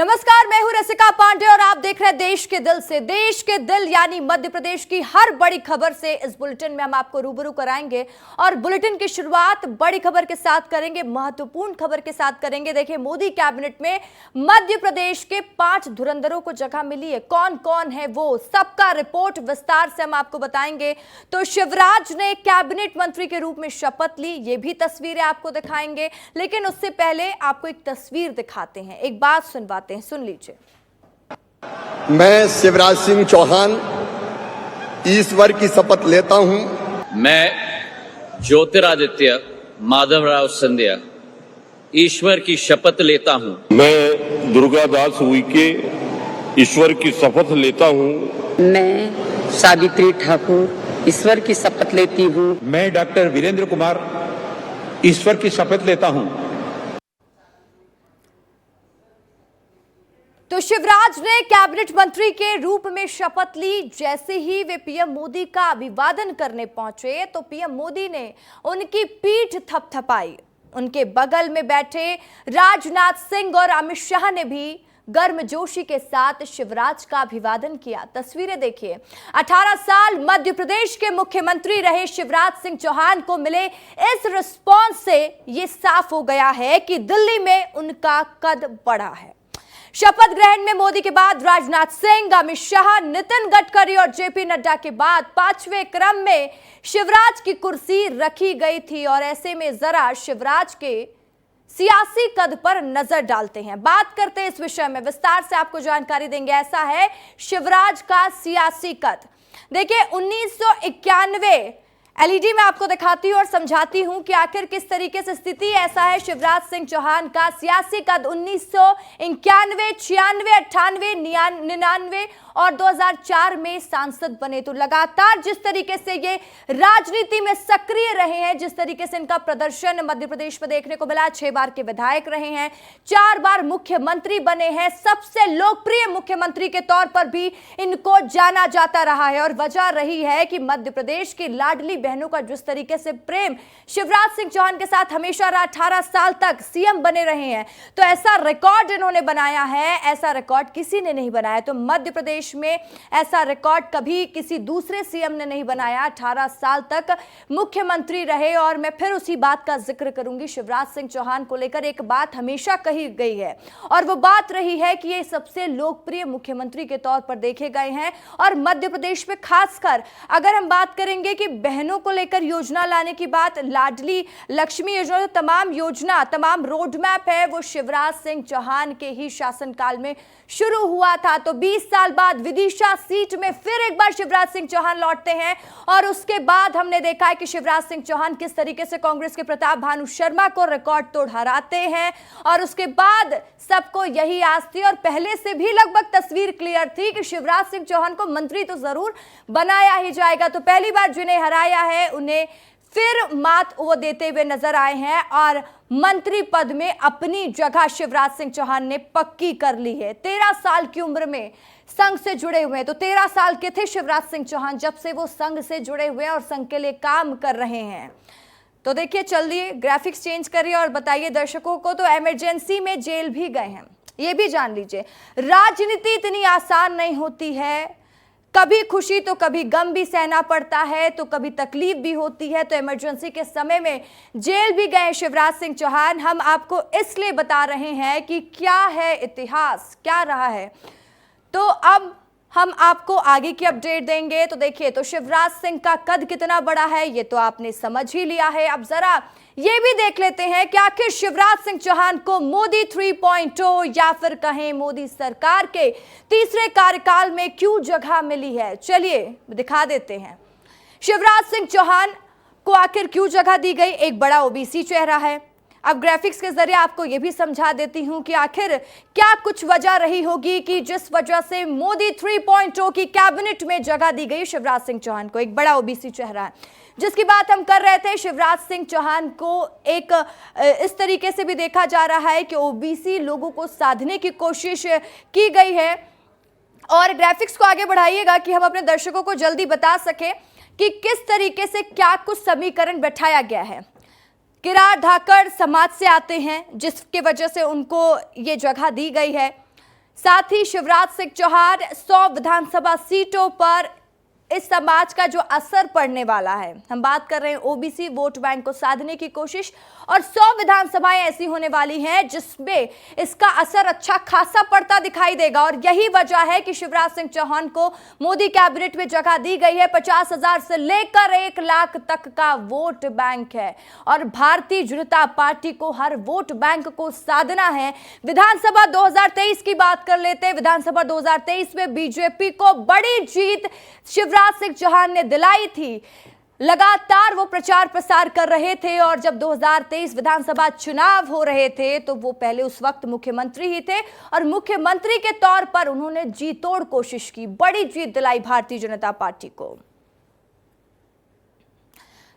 नमस्कार, मैं हूं रसिका पांडे और आप देख रहे हैं देश के दिल से। देश के दिल यानी मध्य प्रदेश की हर बड़ी खबर से इस बुलेटिन में हम आपको रूबरू कराएंगे और बुलेटिन की शुरुआत बड़ी खबर के साथ करेंगे, महत्वपूर्ण खबर के साथ करेंगे। देखिए, मोदी कैबिनेट में मध्य प्रदेश के 5 धुरंधरों को जगह मिली है। कौन कौन है वो, सबका रिपोर्ट विस्तार से हम आपको बताएंगे। तो शिवराज ने कैबिनेट मंत्री के रूप में शपथ ली, ये भी तस्वीरें आपको दिखाएंगे, लेकिन उससे पहले आपको एक तस्वीर दिखाते हैं, एक बात सुनवाते हैं, सुन लीजिए। मैं शिवराज सिंह चौहान ईश्वर की शपथ लेता हूं। मैं ज्योतिरादित्य माधवराव सिंधिया ईश्वर की शपथ लेता हूं। मैं दुर्गादास उइके ईश्वर की शपथ लेता हूं। मैं सावित्री ठाकुर ईश्वर की शपथ लेती हूं। मैं डॉक्टर वीरेंद्र कुमार ईश्वर की शपथ लेता हूं। तो शिवराज ने कैबिनेट मंत्री के रूप में शपथ ली। जैसे ही वे पीएम मोदी का अभिवादन करने पहुंचे तो पीएम मोदी ने उनकी पीठ थपथपाई। उनके बगल में बैठे राजनाथ सिंह और अमित शाह ने भी गर्मजोशी के साथ शिवराज का अभिवादन किया। तस्वीरें देखिए। 18 साल मध्य प्रदेश के मुख्यमंत्री रहे शिवराज सिंह चौहान को मिले इस रिस्पॉन्स से यह साफ हो गया है कि दिल्ली में उनका कद बढ़ा है। शपथ ग्रहण में मोदी के बाद राजनाथ सिंह, अमित शाह, नितिन गडकरी और जेपी नड्डा के बाद 5वें क्रम में शिवराज की कुर्सी रखी गई थी। और ऐसे में जरा शिवराज के सियासी कद पर नजर डालते हैं, बात करते हैं इस विषय में, विस्तार से आपको जानकारी देंगे। ऐसा है शिवराज का सियासी कद। देखिए, 1991 एलईडी में आपको दिखाती हूं और समझाती हूं कि आखिर किस तरीके से स्थिति ऐसा है शिवराज सिंह चौहान का सियासी कद। 1991, 96, 98, 99 और 2004 में सांसद बने। तो लगातार जिस तरीके से ये राजनीति में सक्रिय रहे हैं, जिस तरीके से इनका प्रदर्शन मध्य प्रदेश में देखने को मिला, 6 बार के विधायक रहे हैं, 4 बार मुख्यमंत्री बने हैं, सबसे लोकप्रिय मुख्यमंत्री के तौर पर भी इनको जाना जाता रहा है। और वजह रही है कि मध्य प्रदेश की लाडली बहनों का जिस तरीके से प्रेम शिवराज सिंह चौहान के साथ हमेशा रहा, 18 साल तक सीएम बने रहे हैं। तो ऐसा रिकॉर्ड इन्होंने बनाया है, ऐसा रिकॉर्ड किसी ने नहीं बनाया। तो मध्य प्रदेश में ऐसा रिकॉर्ड कभी किसी दूसरे सीएम ने नहीं बनाया। 18 साल तक मुख्यमंत्री रहे। और मैं फिर उसी बात का जिक्र करूंगी, शिवराज सिंह चौहान को लेकर एक बात हमेशा कही गई है और वो बात रही है कि ये सबसे लोकप्रिय मुख्यमंत्री के तौर पर देखे गए हैं। और मध्य प्रदेश में खासकर अगर हम बात करेंगे कि बहनों को लेकर योजना लाने की बात, लाडली लक्ष्मी योजना, तमाम योजना, तमाम रोड मैप है, वो शिवराज सिंह चौहान के ही शासनकाल में शुरू हुआ था। तो 20 साल बाद विदिशा सीट में फिर एक बार शिवराज सिंह चौहान लौटते हैं। और उसके बाद हमने देखा है कि शिवराज सिंह चौहान किस तरीके से कांग्रेस के प्रताप भानु शर्मा को रिकॉर्ड तोड़ हराते हैं। और उसके बाद सबको यही आस थी और पहले से भी लगभग तस्वीर क्लियर थी कि शिवराज सिंह चौहान को मंत्री तो जरूर बनाया ही जाएगा। तो पहली बार जिन्हें हराया है उन्हें फिर मात वो देते हुए नजर आए हैं और मंत्री पद में अपनी जगह शिवराज सिंह चौहान ने पक्की कर ली है। 13 साल की उम्र में संघ से जुड़े हुए हैं। तो 13 साल के थे शिवराज सिंह चौहान जब से वो संघ से जुड़े हुए हैं और संघ के लिए काम कर रहे हैं। तो देखिए, चलिए ग्राफिक्स चेंज करिए और बताइए दर्शकों को। तो इमरजेंसी में जेल भी गए हैं, ये भी जान लीजिए। राजनीति इतनी आसान नहीं होती है, कभी खुशी तो कभी गम भी सहना पड़ता है, तो कभी तकलीफ भी होती है। तो इमरजेंसी के समय में जेल भी गए शिवराज सिंह चौहान। हम आपको इसलिए बता रहे हैं कि क्या है इतिहास, क्या रहा है। तो अब हम आपको आगे की अपडेट देंगे। तो देखिए, तो शिवराज सिंह का कद कितना बड़ा है ये तो आपने समझ ही लिया है। अब जरा ये भी देख लेते हैं कि आखिर शिवराज सिंह चौहान को मोदी 3.0 या फिर कहें मोदी सरकार के तीसरे कार्यकाल में क्यों जगह मिली है। चलिए दिखा देते हैं शिवराज सिंह चौहान को आखिर क्यों जगह दी गई। एक बड़ा ओबीसी चेहरा है। अब ग्राफिक्स के जरिए आपको यह भी समझा देती हूं कि आखिर क्या कुछ वजह रही होगी कि जिस वजह से मोदी 3.0 की कैबिनेट में जगह दी गई शिवराज सिंह चौहान को। एक बड़ा ओबीसी चेहरा है जिसकी बात हम कर रहे थे। शिवराज सिंह चौहान को एक इस तरीके से भी देखा जा रहा है कि ओबीसी लोगों को साधने की कोशिश की गई है। और ग्राफिक्स को आगे बढ़ाइएगा कि हम अपने दर्शकों को जल्दी बता सके कि किस तरीके से क्या कुछ समीकरण बैठाया गया है। किरार धाकड़ समाज से आते हैं जिसके वजह से उनको ये जगह दी गई है। साथ ही शिवराज सिंह चौहान 100 विधानसभा सीटों पर इस समाज का जो असर पड़ने वाला है, हम बात कर रहे हैं ओबीसी वोट बैंक को साधने की कोशिश, और 100 विधानसभाएं ऐसी होने वाली हैं जिसमें इसका असर अच्छा खासा पड़ता दिखाई देगा। और यही वजह है कि शिवराज सिंह चौहान को मोदी कैबिनेट में जगह दी गई है। 50,000 से लेकर 1 लाख तक का वोट बैंक है और भारतीय जनता पार्टी को हर वोट बैंक को साधना है। विधानसभा 2023 की बात कर लेते हैं। विधानसभा 2023 में बीजेपी को बड़ी जीत शिवराज सिंह चौहान ने दिलाई थी। लगातार वो प्रचार प्रसार कर रहे थे और जब 2023 विधानसभा चुनाव हो रहे थे तो वो पहले उस वक्त मुख्यमंत्री ही थे और मुख्यमंत्री के तौर पर उन्होंने जी तोड़ कोशिश की, बड़ी जीत दिलाई भारतीय जनता पार्टी को।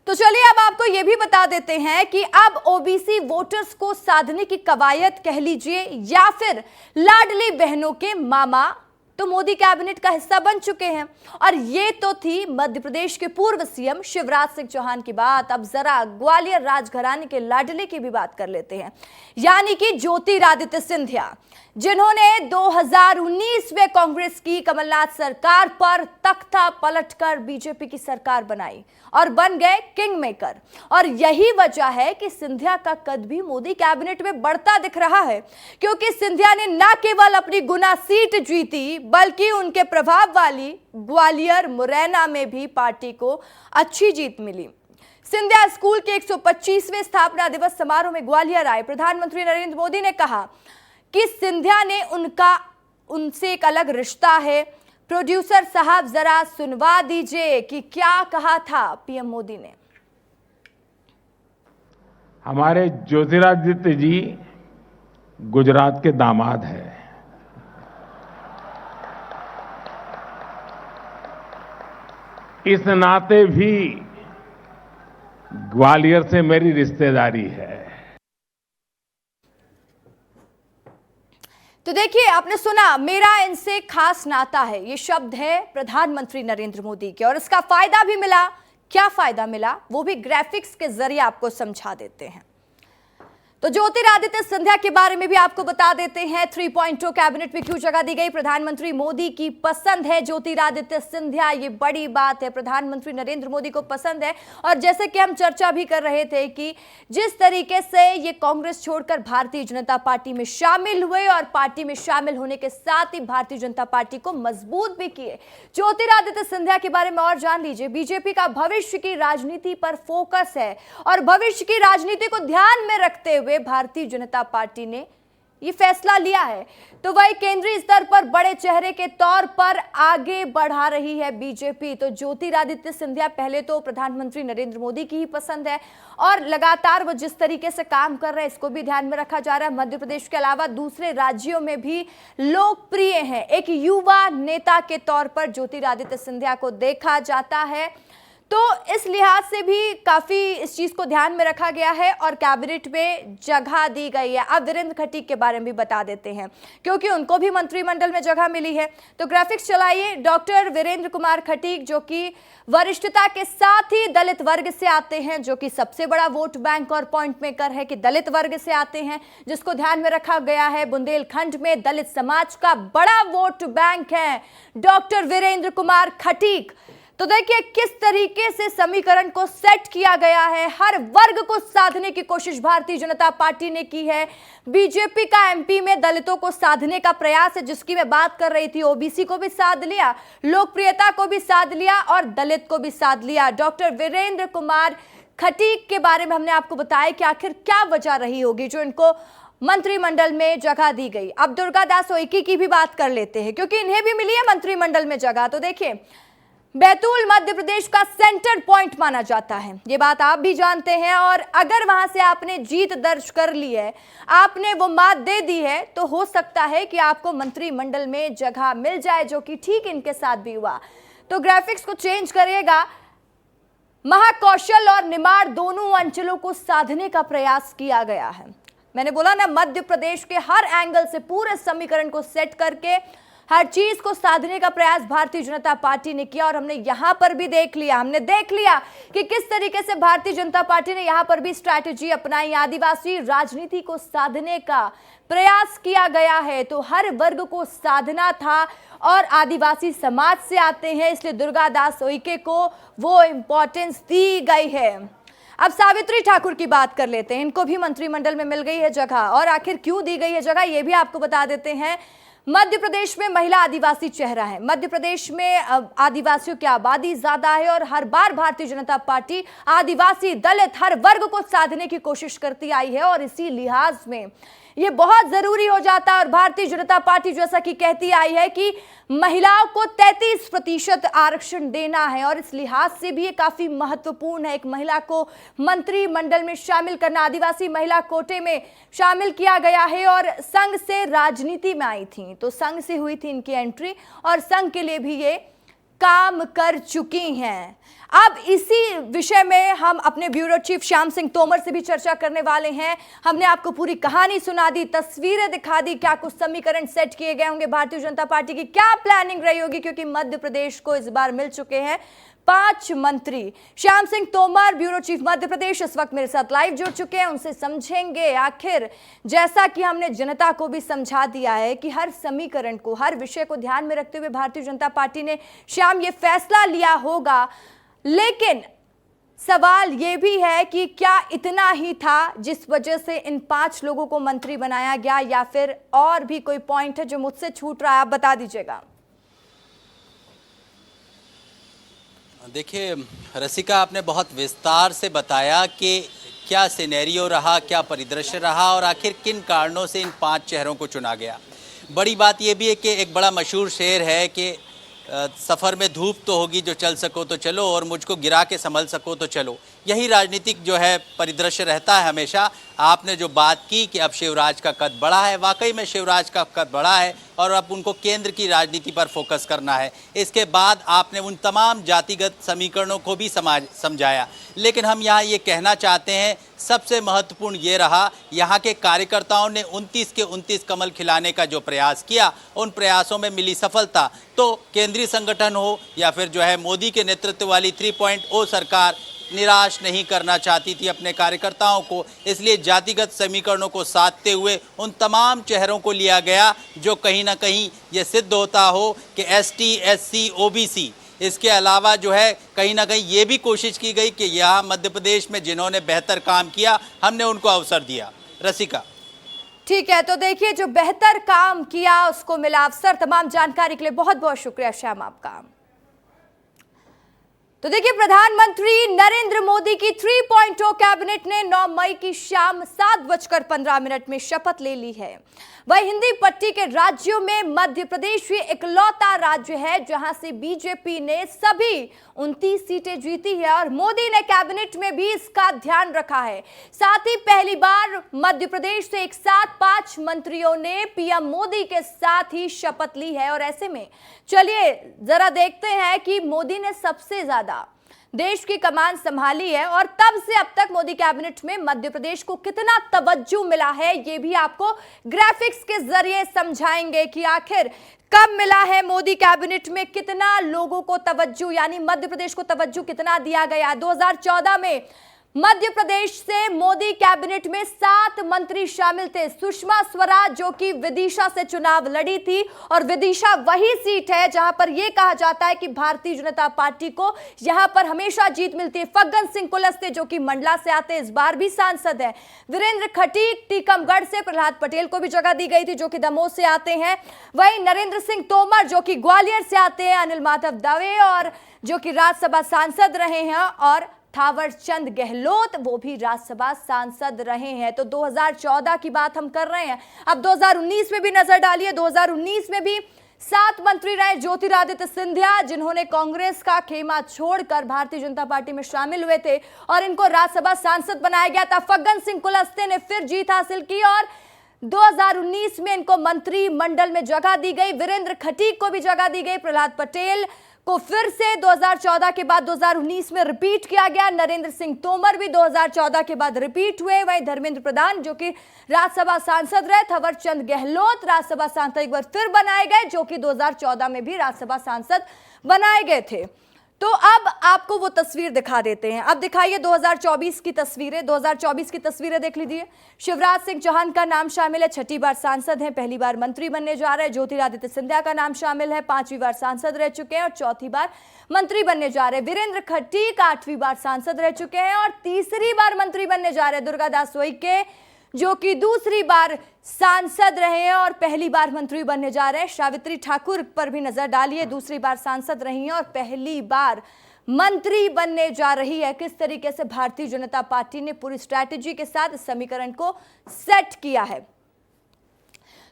तो चलिए अब आपको यह भी बता देते हैं कि अब ओबीसी वोटर्स को साधने की कवायद कह लीजिए या फिर लाडली बहनों के मामा तो मोदी कैबिनेट का हिस्सा बन चुके हैं। और ये तो थी मध्य प्रदेश के पूर्व सीएम शिवराज सिंह चौहान की बात। अब जरा ग्वालियर राजघराने के लाडले की भी बात कर लेते हैं, यानी कि ज्योतिरादित्य सिंधिया, जिन्होंने 2019 में कांग्रेस की कमलनाथ सरकार पर तख्ता पलटकर बीजेपी की सरकार बनाई और बन गए किंग मेकर। और यही वजह है कि सिंधिया का कद भी मोदी कैबिनेट में बढ़ता दिख रहा है, क्योंकि सिंधिया ने न केवल अपनी गुना सीट जीती बल्कि उनके प्रभाव वाली ग्वालियर मुरैना में भी पार्टी को अच्छी जीत मिली। सिंधिया स्कूल के 125वें स्थापना दिवस समारोह में ग्वालियर आए। प्रधानमंत्री नरेंद्र मोदी ने कहा कि सिंधिया ने उनसे एक अलग रिश्ता है। प्रोड्यूसर साहब जरा सुनवा दीजिए कि क्या कहा था पीएम मोदी ने। हमारे ज्योतिरादित्य जी गुजरात के दामाद हैं। इस नाते भी ग्वालियर से मेरी रिश्तेदारी है। तो देखिए, आपने सुना, मेरा इनसे खास नाता है, ये शब्द है प्रधानमंत्री नरेंद्र मोदी के, और इसका फायदा भी मिला। क्या फायदा मिला वो भी ग्राफिक्स के जरिए आपको समझा देते हैं। तो ज्योतिरादित्य सिंधिया के बारे में भी आपको बता देते हैं। 3.0 कैबिनेट में क्यों जगह दी गई, प्रधानमंत्री मोदी की पसंद है ज्योतिरादित्य सिंधिया, ये बड़ी बात है, प्रधानमंत्री नरेंद्र मोदी को पसंद है। और जैसे कि हम चर्चा भी कर रहे थे कि जिस तरीके से ये कांग्रेस छोड़कर भारतीय जनता पार्टी में शामिल हुए और पार्टी में शामिल होने के साथ ही भारतीय जनता पार्टी को मजबूत भी किए। ज्योतिरादित्य सिंधिया के बारे में और जान लीजिए। बीजेपी का भविष्य की राजनीति पर फोकस है और भविष्य की राजनीति को ध्यान में रखते हुए भारतीय जनता पार्टी ने यह फैसला लिया है। तो वही केंद्रीय स्तर पर बड़े चेहरे के तौर पर आगे बढ़ा रही है बीजेपी। तो ज्योतिरादित्य सिंधिया पहले तो प्रधानमंत्री नरेंद्र मोदी की ही पसंद है और लगातार वो जिस तरीके से काम कर रहे हैं इसको भी ध्यान में रखा जा रहा है। मध्य प्रदेश के अलावा दूसरे राज्यों में भी लोकप्रिय हैं। एक युवा नेता के तौर पर ज्योतिरादित्य सिंधिया को देखा जाता है। तो इस लिहाज से भी काफी इस चीज को ध्यान में रखा गया है और कैबिनेट में जगह दी गई है। अब वीरेंद्र खटीक के बारे में भी बता देते हैं, क्योंकि उनको भी मंत्रिमंडल में जगह मिली है। तो ग्राफिक्स चलाइए। डॉक्टर वीरेंद्र कुमार खटीक, जो कि वरिष्ठता के साथ ही दलित वर्ग से आते हैं, जो कि सबसे बड़ा वोट बैंक और पॉइंट मेकर है कि दलित वर्ग से आते हैं, जिसको ध्यान में रखा गया है। बुंदेलखंड में दलित समाज का बड़ा वोट बैंक है डॉक्टर वीरेंद्र कुमार खटीक। तो देखिए किस तरीके से समीकरण को सेट किया गया है। हर वर्ग को साधने की कोशिश भारतीय जनता पार्टी ने की है। बीजेपी का एमपी में दलितों को साधने का प्रयास है, जिसकी मैं बात कर रही थी। ओबीसी को भी साध लिया, लोकप्रियता को भी साध लिया और दलित को भी साध लिया। डॉक्टर वीरेंद्र कुमार खटीक के बारे में हमने आपको बताया कि आखिर क्या वजह रही होगी जो इनको मंत्रिमंडल में जगह दी गई। अब दुर्गा दास उइके की भी बात कर लेते हैं, क्योंकि इन्हें भी मिली है मंत्रिमंडल में जगह। तो देखिए, बैतूल मध्य प्रदेश का सेंटर पॉइंट माना जाता है, ये बात आप भी जानते हैं। और अगर वहां से आपने जीत दर्ज कर ली है, आपने वो मात दे दी है, तो हो सकता है कि आपको मंत्रिमंडल में जगह मिल जाए, जो कि ठीक इनके साथ भी हुआ। तो ग्राफिक्स को चेंज करिएगा। महाकौशल और निमाड़ दोनों अंचलों को साधने का प्रयास किया गया है। मैंने बोला ना, मध्य प्रदेश के हर एंगल से पूरे समीकरण को सेट करके हर चीज को साधने का प्रयास भारतीय जनता पार्टी ने किया और हमने यहां पर भी देख लिया कि किस तरीके से भारतीय जनता पार्टी ने यहां पर भी स्ट्रैटेजी अपनाई। आदिवासी राजनीति को साधने का प्रयास किया गया है, तो हर वर्ग को साधना था और आदिवासी समाज से आते हैं, इसलिए दुर्गा दास उइके को वो इंपॉर्टेंस दी गई है। अब सावित्री ठाकुर की बात कर लेते हैं। इनको भी मंत्रिमंडल में मिल गई है जगह, और आखिर क्यों दी गई है जगह ये भी आपको बता देते हैं। मध्य प्रदेश में महिला आदिवासी चेहरा है। मध्य प्रदेश में आदिवासियों की आबादी ज्यादा है और हर बार भारतीय जनता पार्टी आदिवासी दलित हर वर्ग को साधने की कोशिश करती आई है और इसी लिहाज में ये बहुत जरूरी हो जाता है। और भारतीय जनता पार्टी जैसा कि कहती आई है कि महिलाओं को 33% आरक्षण देना है और इस लिहाज से भी ये काफी महत्वपूर्ण है। एक महिला को मंत्रिमंडल में शामिल करना, आदिवासी महिला कोटे में शामिल किया गया है और संघ से राजनीति में आई थी, तो संघ से हुई थी इनकी एंट्री और संघ के लिए भी ये काम कर चुकी हैं। अब इसी विषय में हम अपने ब्यूरो चीफ श्याम सिंह तोमर से भी चर्चा करने वाले हैं। हमने आपको पूरी कहानी सुना दी, तस्वीरें दिखा दी, क्या कुछ समीकरण सेट किए गए होंगे, भारतीय जनता पार्टी की क्या प्लानिंग रही होगी, क्योंकि मध्य प्रदेश को इस बार मिल चुके हैं 5 मंत्री। श्याम सिंह तोमर ब्यूरो चीफ मध्य प्रदेश इस वक्त मेरे साथ लाइव जुड़ चुके हैं, उनसे समझेंगे आखिर जैसा कि हमने जनता को भी समझा दिया है कि हर समीकरण को, हर विषय को ध्यान में रखते हुए भारतीय जनता पार्टी ने श्याम ये फैसला लिया होगा, लेकिन सवाल यह भी है कि क्या इतना ही था जिस वजह से इन 5 लोगों को मंत्री बनाया गया, या फिर और भी कोई पॉइंट है जो मुझसे छूट रहा है, आप बता दीजिएगा। देखिए रसिका, आपने बहुत विस्तार से बताया कि क्या सिनेरियो रहा, क्या परिदृश्य रहा और आखिर किन कारणों से इन 5 चेहरों को चुना गया। बड़ी बात यह भी है कि एक बड़ा मशहूर शेर है कि सफ़र में धूप तो होगी जो चल सको तो चलो और मुझको गिरा के संभल सको तो चलो। यही राजनीतिक जो है परिदृश्य रहता है हमेशा। आपने जो बात की कि अब शिवराज का कद बढ़ा है, वाकई में शिवराज का कद बढ़ा है और अब उनको केंद्र की राजनीति पर फोकस करना है। इसके बाद आपने उन तमाम जातिगत समीकरणों को भी समझाया, लेकिन हम यहाँ ये कहना चाहते हैं सबसे महत्वपूर्ण ये रहा, यहाँ के कार्यकर्ताओं ने 29 के 29 कमल खिलाने का जो प्रयास किया, उन प्रयासों में मिली सफलता। तो केंद्रीय संगठन हो या फिर जो है मोदी के नेतृत्व वाली 3.0 सरकार निराश नहीं करना चाहती थी अपने कार्यकर्ताओं को, इसलिए जातिगत समीकरणों को साधते हुए उन तमाम चेहरों को लिया गया जो कहीं ना कहीं ये सिद्ध होता हो कि ST, SC, OBC, इसके अलावा जो है कहीं ना कहीं ये भी कोशिश की गई कि यहाँ मध्य प्रदेश में जिन्होंने बेहतर काम किया हमने उनको अवसर दिया। रसिका, ठीक है, तो देखिए जो बेहतर काम किया उसको मिला अवसर। तमाम जानकारी के लिए बहुत बहुत शुक्रिया श्याम आपका। तो देखिए प्रधानमंत्री नरेंद्र मोदी की 3.0 कैबिनेट ने 9 मई की शाम 7:15 में शपथ ले ली है। वह हिंदी पट्टी के राज्यों में मध्य प्रदेश ही इकलौता राज्य है जहां से बीजेपी ने सभी 29 सीटें जीती है और मोदी ने कैबिनेट में भी इसका ध्यान रखा है। साथ ही पहली बार मध्य प्रदेश से एक साथ 5 मंत्रियों ने पीएम मोदी के साथ ही शपथ ली है। और ऐसे में चलिए जरा देखते हैं कि मोदी ने सबसे ज्यादा देश की कमान संभाली है और तब से अब तक मोदी कैबिनेट में मध्य प्रदेश को कितना तवज्जो मिला है, ये भी आपको ग्राफिक्स के जरिए समझाएंगे कि आखिर कब मिला है मोदी कैबिनेट में कितना लोगों को तवज्जो, यानी मध्य प्रदेश को तवज्जो कितना दिया गया। 2014 में मध्य प्रदेश से मोदी कैबिनेट में 7 मंत्री शामिल थे। सुषमा स्वराज जो कि विदिशा से चुनाव लड़ी थी और विदिशा वही सीट है जहां पर यह कहा जाता है कि भारतीय जनता पार्टी को यहां पर हमेशा जीत मिलती है। फग्गन सिंह कुलस्ते जो कि मंडला से आते इस बार भी सांसद है। वीरेंद्र खटीक टीकमगढ़ से, प्रहलाद पटेल को भी जगह दी गई थी जो कि दमोह से आते हैं। वहीं नरेंद्र सिंह तोमर जो कि ग्वालियर से आते हैं, अनिल माधव दवे और जो कि राज्यसभा सांसद रहे हैं, और थावर चंद गहलोत वो भी राज्यसभा सांसद रहे हैं। तो 2014 की बात हम कर रहे हैं। अब 2019 में भी नजर डालिए। 2019 में भी 7 मंत्री रहे। ज्योतिरादित्य सिंधिया जिन्होंने कांग्रेस का खेमा छोड़कर भारतीय जनता पार्टी में शामिल हुए थे और इनको राज्यसभा सांसद बनाया गया था। फग्गन सिंह कुलस्ते ने फिर जीत हासिल की और 2019 में इनको मंत्रिमंडल में जगह दी गई। वीरेंद्र खटीक को भी जगह दी गई। प्रहलाद पटेल को फिर से 2014 के बाद 2019 में रिपीट किया गया। नरेंद्र सिंह तोमर भी 2014 के बाद रिपीट हुए। वहीं धर्मेंद्र प्रधान जो कि राज्यसभा सांसद रहे, थवर चंद गहलोत राज्यसभा सांसद एक बार फिर बनाए गए, जो कि 2014 में भी राज्यसभा सांसद बनाए गए थे। तो अब आपको वो तस्वीर दिखा देते हैं। अब दिखाइए 2024 की तस्वीरें। 2024 की तस्वीरें देख लीजिए। शिवराज सिंह चौहान का नाम शामिल है, 6ठी बार सांसद हैं, पहली बार मंत्री बनने जा रहे हैं। ज्योतिरादित्य सिंधिया का नाम शामिल है, 5वीं बार सांसद रह चुके हैं और 4थी बार मंत्री बनने जा रहे हैं। वीरेंद्र खटीक 8वीं बार सांसद रह चुके हैं और 3री बार मंत्री बनने जा रहे हैं। दुर्गादास उइके जो कि 2री बार सांसद रहे हैं और पहली बार मंत्री बनने जा रहे हैं। सावित्री ठाकुर पर भी नजर डालिए, 2री बार सांसद रही हैं और पहली बार मंत्री बनने जा रही है। किस तरीके से भारतीय जनता पार्टी ने पूरी स्ट्रैटेजी के साथ इस समीकरण को सेट किया है।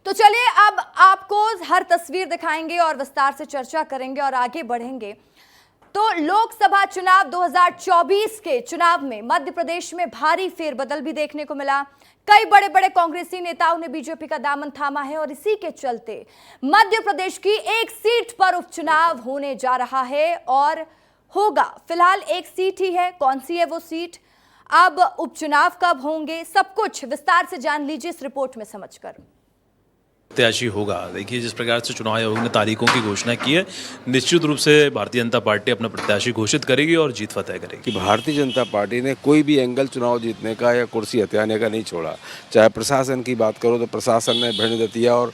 तो चलिए अब आपको हर तस्वीर दिखाएंगे और विस्तार से चर्चा करेंगे और आगे बढ़ेंगे। तो लोकसभा चुनाव 2024 के चुनाव में मध्य प्रदेश में भारी फेरबदल भी देखने को मिला। कई बड़े बड़े कांग्रेसी नेताओं ने बीजेपी का दामन थामा है और इसी के चलते मध्य प्रदेश की एक सीट पर उपचुनाव होने जा रहा है और होगा। फिलहाल एक सीट ही है, कौन सी है वो सीट, अब उपचुनाव कब होंगे, सब कुछ विस्तार से जान लीजिए इस रिपोर्ट में समझकर। प्रत्याशी होगा। देखिए जिस प्रकार से चुनाव आयोग ने तारीखों की घोषणा की है, निश्चित रूप से भारतीय जनता पार्टी अपना प्रत्याशी घोषित करेगी और जीत फतह करेगी। कि भारतीय जनता पार्टी ने कोई भी एंगल चुनाव जीतने का या कुर्सी हथियाने का नहीं छोड़ा। चाहे प्रशासन की बात करो तो प्रशासन ने भिंड दतिया और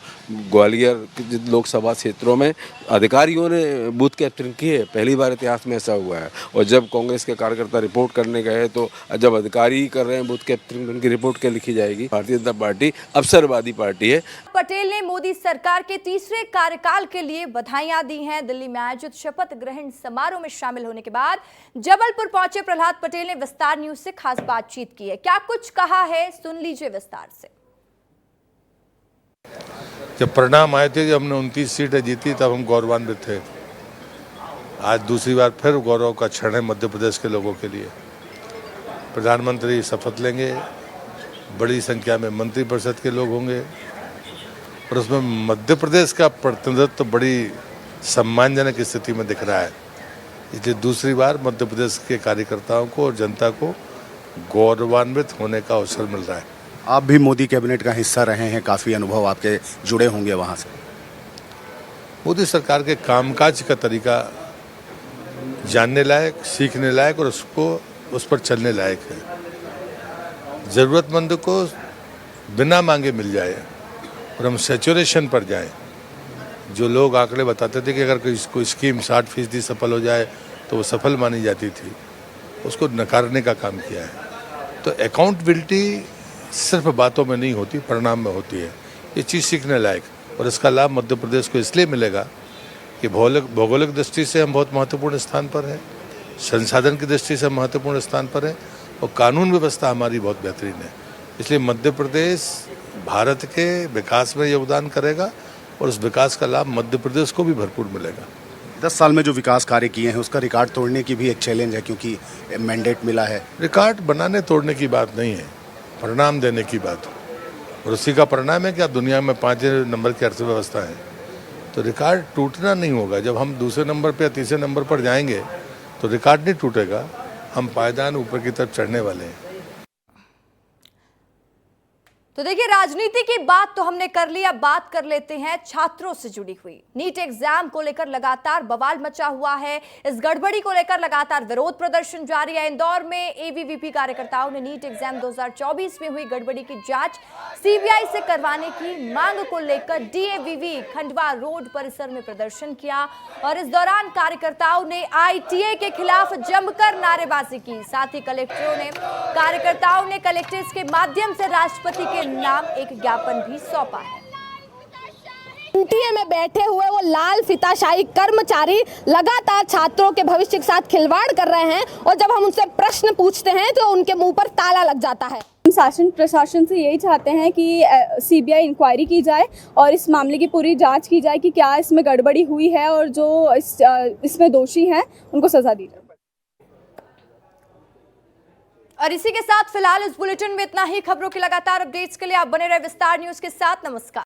ग्वालियर लोकसभा क्षेत्रों में अधिकारियों ने बूथ कैप्चरिंग की है, पहली बार इतिहास में ऐसा हुआ है। और जब कांग्रेस के कार्यकर्ता रिपोर्ट करने गए तो जब अधिकारी कर रहे हैं बूथ कैप्चरिंग, उनकी रिपोर्ट क्या लिखी जाएगी। भारतीय जनता पार्टी अवसरवादी पार्टी है। पटेल ने मोदी सरकार के 3रे कार्यकाल के लिए बधाइयां दी हैं। दिल्ली में आयोजित शपथ ग्रहण समारोह में शामिल होने के बाद जबलपुर पहुंचे प्रहलाद पटेल ने विस्तार न्यूज से खास बातचीत की है। क्या कुछ कहा है, सुन लीजिए विस्तार से। जब परिणाम आए थे, जब हमने 29 सीटें जीती, तब हम गौरवान्वित थे। आज दूसरी बार फिर गौरव का क्षण है मध्य प्रदेश के लोगों के लिए। प्रधानमंत्री शपथ लेंगे, बड़ी संख्या में मंत्रिपरिषद के लोग होंगे और उसमें मध्य प्रदेश का प्रतिनिधित्व बड़ी सम्मानजनक स्थिति में दिख रहा है। इसलिए दूसरी बार मध्य प्रदेश के कार्यकर्ताओं को और जनता को गौरवान्वित होने का अवसर मिल रहा है। आप भी मोदी कैबिनेट का हिस्सा रहे हैं, काफ़ी अनुभव आपके जुड़े होंगे वहाँ से। मोदी सरकार के कामकाज का तरीका जानने लायक, सीखने लायक और उस पर चलने लायक है। ज़रूरतमंद को बिना मांगे मिल जाए और हम सैचुरेशन पर जाएं। जो लोग आंकड़े बताते थे कि अगर कोई स्कीम 60% सफल हो जाए तो वो सफल मानी जाती थी, उसको नकारने का काम किया है। तो अकाउंटेबिलिटी सिर्फ बातों में नहीं होती, परिणाम में होती है। ये चीज़ सीखने लायक और इसका लाभ मध्य प्रदेश को इसलिए मिलेगा कि भौगोलिक दृष्टि से हम बहुत महत्वपूर्ण स्थान पर हैं, संसाधन की दृष्टि से महत्वपूर्ण स्थान पर हैं और कानून व्यवस्था हमारी बहुत बेहतरीन है। इसलिए मध्य प्रदेश भारत के विकास में योगदान करेगा और उस विकास का लाभ मध्य प्रदेश को भी भरपूर मिलेगा। 10 साल में जो विकास कार्य किए हैं उसका रिकॉर्ड तोड़ने की भी एक चैलेंज है, क्योंकि मैंडेट मिला है। रिकॉर्ड बनाने तोड़ने की बात नहीं है, परिणाम देने की बात है। और उसी का परिणाम है कि आप दुनिया में 5 नंबर की अर्थव्यवस्था है। तो रिकॉर्ड टूटना नहीं होगा। जब हम दूसरे नंबर पर या तीसरे नंबर पर जाएंगे तो रिकॉर्ड नहीं टूटेगा, हम पायदान ऊपर की तरफ चढ़ने वाले हैं। तो देखिए, राजनीति की बात तो हमने कर ली, अब बात कर लेते हैं छात्रों से जुड़ी हुई। नीट एग्जाम को लेकर लगातार बवाल मचा हुआ है। इस गड़बड़ी को लेकर लगातार विरोध प्रदर्शन जारी है। इंदौर में एबीवीपी कार्यकर्ताओं ने नीट एग्जाम 2024 में हुई गड़बड़ी की जांच सीबीआई से करवाने की मांग को लेकर डीएवीवी खंडवा रोड परिसर में प्रदर्शन किया और इस दौरान कार्यकर्ताओं ने आईटीए के खिलाफ जमकर नारेबाजी की। साथ ही कार्यकर्ताओं ने कलेक्टर्स के माध्यम से राष्ट्रपति के नाम एक ज्ञापन भी सौंपा है। एनटीए में बैठे हुए वो लाल फीताशाही कर्मचारी लगातार छात्रों के भविष्य के साथ खिलवाड़ कर रहे हैं और जब हम उनसे प्रश्न पूछते हैं तो उनके मुंह पर ताला लग जाता है। हम शासन प्रशासन से यही चाहते हैं कि सीबीआई इंक्वायरी की जाए और इस मामले की पूरी जांच की जाए कि क्या इसमें गड़बड़ी हुई है और जो इसमें दोषी हैं उनको सजा दी जाए। और इसी के साथ फिलहाल इस बुलेटिन में इतना ही। खबरों की लगातार अपडेट्स के लिए आप बने रहे विस्तार न्यूज के साथ। नमस्कार।